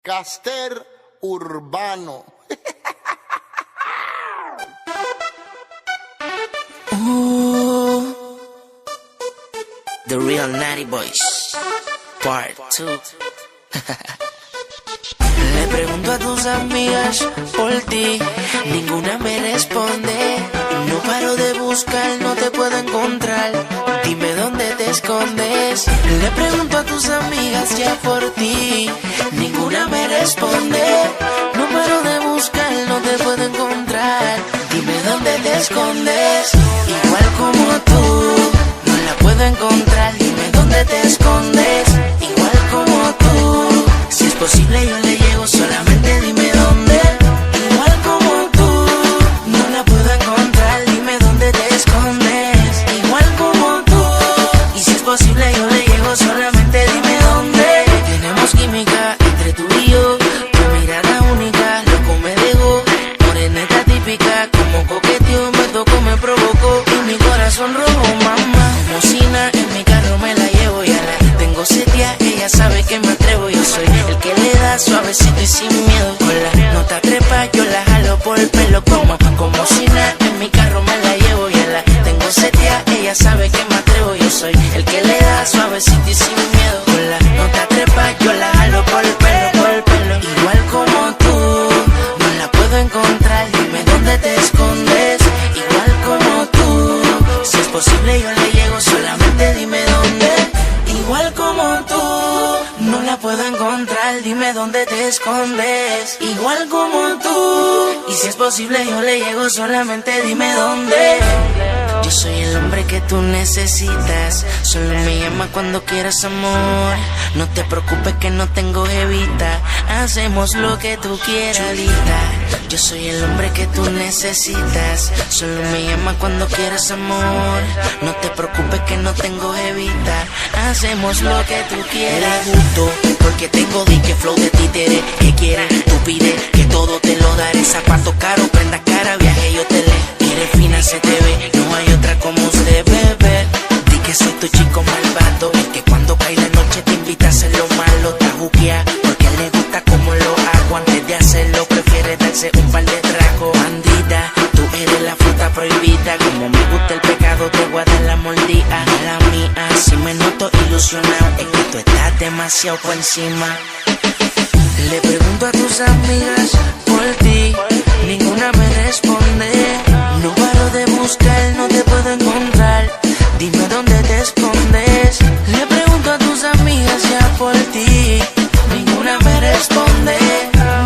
Caster Urbano. The Real Natty Boys, Part 2. Le pregunto a tus amigas por ti, ninguna me responde. No paro de buscar, no te puedo encontrar. Dime dónde te escondes. Le pregunto a tus amigas ya por ti, ninguna me responde. No paro de buscar, no te puedo encontrar. Dime dónde te escondes. Igual como tú, no la puedo encontrar. Dime dónde te escondes. Igual como tú, si es posible yo le llego, solamente dime dónde. Igual como tú, no la puedo encontrar. Dime dónde te escondes. Igual como tú, y si es posible yo le llego, solamente dime dónde. Tenemos química entre tú y yo, tu mirada única, loco me dejó. Moreneta típica, como coqueteo, me tocó, me provocó y mi corazón rojo, mamá. Como Sina, en mi carro me la llevo, ya la tengo setia, ella sabe que me atrevo. Yo soy el que le da suavecito y sin miedo. Con la nota trepa, yo la jalo por el pelo. Como Sina, en mi carro me la llevo, ya la tengo setia, ella sabe que me atrevo. Yo soy el que le da suavecito y sin miedo. Con la nota trepa, yo la jalo por el pelo, por el pelo. Igual como tú, no la puedo encontrar. Dime dónde te escondes. Igual como tú, si es posible yo le llego, solamente dime dónde. Igual como tú, no la puedo encontrar. Dime dónde te escondes. Igual como tú, y si es posible yo le llego, solamente dime dónde. Yo soy el hombre que tú necesitas. Solo me llama cuando quieras amor. No te preocupes que no tengo jevita. Hacemos lo que tú quieras, Lita. Yo soy el hombre que tú necesitas. Solo me llama cuando quieras amor. No te preocupes que no tengo jevita. Hacemos lo que tú quieras. Le gusto porque tengo dique flow de títere. Que quieras, tú pides, que todo te lo daré. Zapatos caros, prenda cara, viaje yo te le. Eres fina, se te ve, no hay otra como usted, bebé. Di que soy tu chico malvado, el que cuando cae la noche te invita a hacer lo malo. Te juquea porque le gusta como lo hago. Antes de hacerlo prefiere darse un par de tragos. Bandida, tú eres la fruta prohibida. Como me gusta el pecado te voy a dar la mordida. La mía, si me noto ilusionado, es que tú estás demasiado por encima. Le pregunto a tus amigas por ti, ninguna me responde. No paro de buscar, no te puedo encontrar. Dime dónde te escondes. Le pregunto a tus amigas ya por ti, ninguna me responde.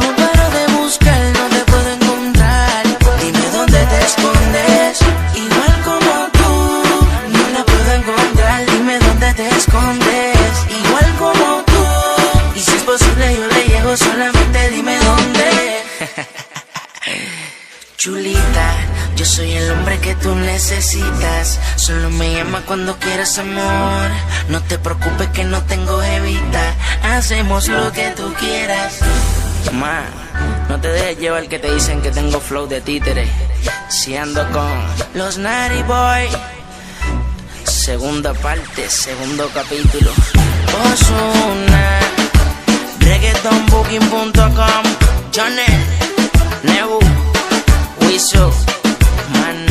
No paro de buscar, no te puedo encontrar. Dime dónde te escondes. Igual como tú, no la puedo encontrar. Dime dónde te escondes. Igual como tú, y si es posible yo le llego, solamente dime dónde. Chulita, yo soy el hombre que tú necesitas. Solo me llama cuando quieras amor. No te preocupes que no tengo jevita. Hacemos lo que tú quieras. Ma, no te dejes llevar que te dicen que tengo flow de títere. Si ando con los Natty Boys. Segunda parte, segundo capítulo. Ozuna, reggaetonbooking.com, Jonel, Nebu, Wiso, Man.